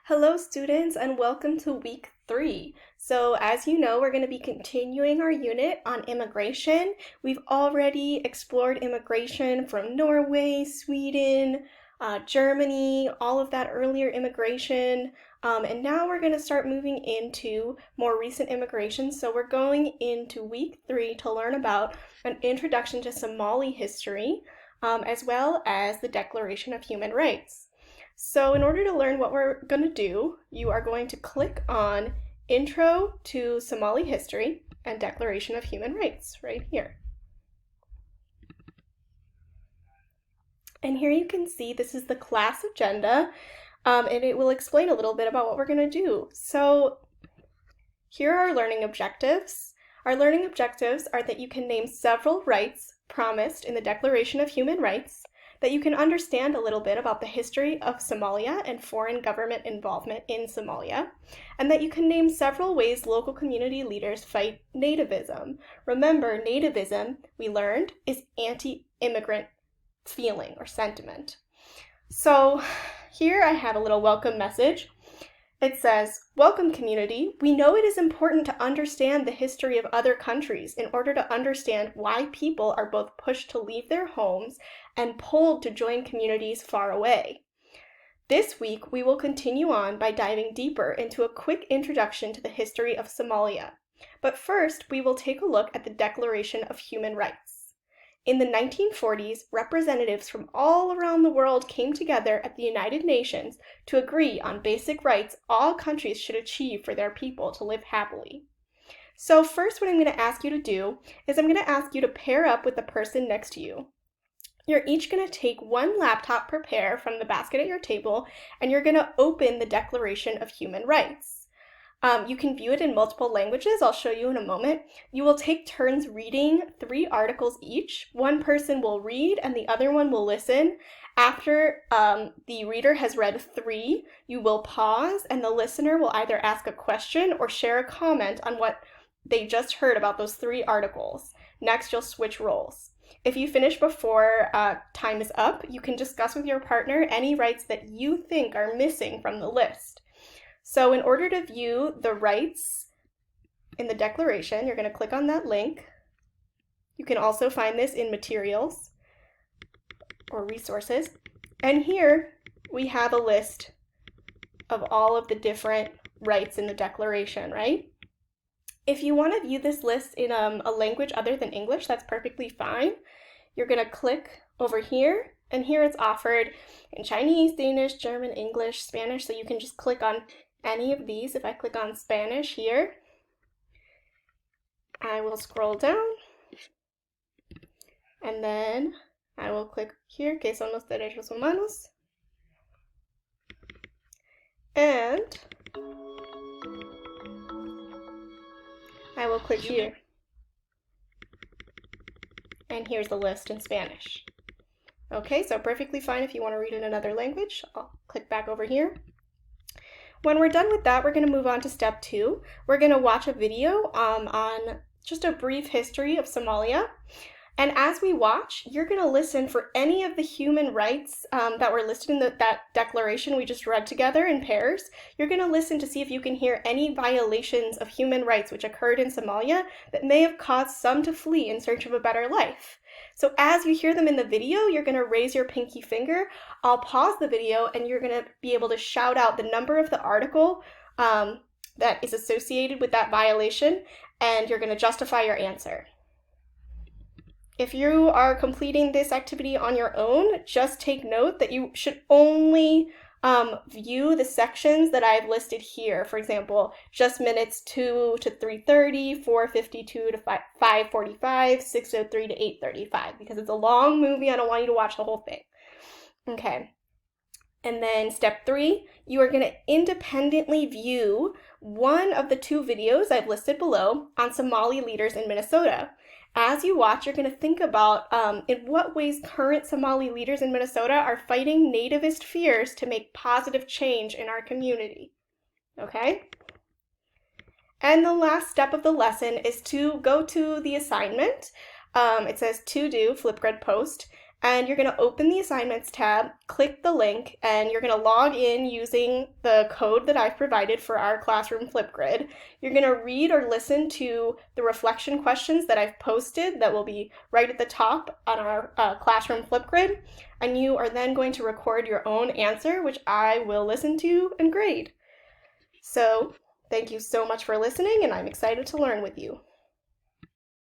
Hello students and welcome to week 3. So as you know, we're going to be continuing our unit on immigration. We've already explored immigration from Norway, Sweden, Germany, all of that earlier immigration. And now we're going to start moving into more recent immigration. So we're going into week 3 to learn about an introduction to Somali history, as well as the Declaration of Human Rights. So in order to learn what we're going to do, you are going to click on Intro to Somali History and Declaration of Human Rights right here. And here you can see this is the class agenda, and it will explain a little bit about what we're going to do. So here are our learning objectives. Our learning objectives are that you can name several rights promised in the Declaration of Human Rights, that you can understand a little bit about the history of Somalia and foreign government involvement in Somalia, and that you can name several ways local community leaders fight nativism. Remember, nativism, we learned, is anti-immigrant feeling or sentiment. So here I have a little welcome message. It says, "Welcome community. We know it is important to understand the history of other countries in order to understand why people are both pushed to leave their homes and pulled to join communities far away. This week, we will continue on by diving deeper into a quick introduction to the history of Somalia. But first, we will take a look at the Declaration of Human Rights. In the 1940s, representatives from all around the world came together at the United Nations to agree on basic rights all countries should achieve for their people to live happily. So first, what I'm going to ask you to do is I'm going to ask you to pair up with the person next to you. You're each going to take one laptop per pair from the basket at your table, and you're going to open the Declaration of Human Rights. You can view it in multiple languages. I'll show you in a moment. You will take turns reading 3 articles each. One person will read and the other one will listen. After the reader has read 3, you will pause and the listener will either ask a question or share a comment on what they just heard about those 3 articles. Next, you'll switch roles. If you finish before time is up, you can discuss with your partner any rights that you think are missing from the list. So in order to view the rights in the Declaration, you're going to click on that link. You can also find this in materials or resources. And here we have a list of all of the different rights in the Declaration, right? If you want to view this list in a language other than English, that's perfectly fine. You're going to click over here, and here it's offered in Chinese, Danish, German, English, Spanish, so you can just click on any of these. If I click on Spanish here, I will scroll down, and then I will click here, que son los derechos humanos, and I will click here, and here's the list in Spanish. Okay, so perfectly fine if you want to read in another language. I'll click back over here. When we're done with that, we're going to move on to step 2. We're going to watch a video on just a brief history of Somalia. And as we watch, you're going to listen for any of the human rights that were listed in that declaration we just read together in pairs. You're going to listen to see if you can hear any violations of human rights which occurred in Somalia that may have caused some to flee in search of a better life. So as you hear them in the video, you're going to raise your pinky finger. I'll pause the video and you're going to be able to shout out the number of the article that is associated with that violation, and you're going to justify your answer. If you are completing this activity on your own, just take note that you should only view the sections that I've listed here. For example, just minutes 2 to 3:30, 4:52 to 5:45, 6:03 to 8:35, because it's a long movie. I don't want you to watch the whole thing. Okay. And then step 3, you are going to independently view one of the 2 videos I've listed below on Somali leaders in Minnesota. As you watch, you're going to think about in what ways current Somali leaders in Minnesota are fighting nativist fears to make positive change in our community. Okay? And the last step of the lesson is to go to the assignment. It says to do, Flipgrid post, and you're going to open the assignments tab, click the link, and you're going to log in using the code that I've provided for our classroom Flipgrid. You're going to read or listen to the reflection questions that I've posted that will be right at the top on our classroom Flipgrid, and you are then going to record your own answer, which I will listen to and grade. So thank you so much for listening, and I'm excited to learn with you.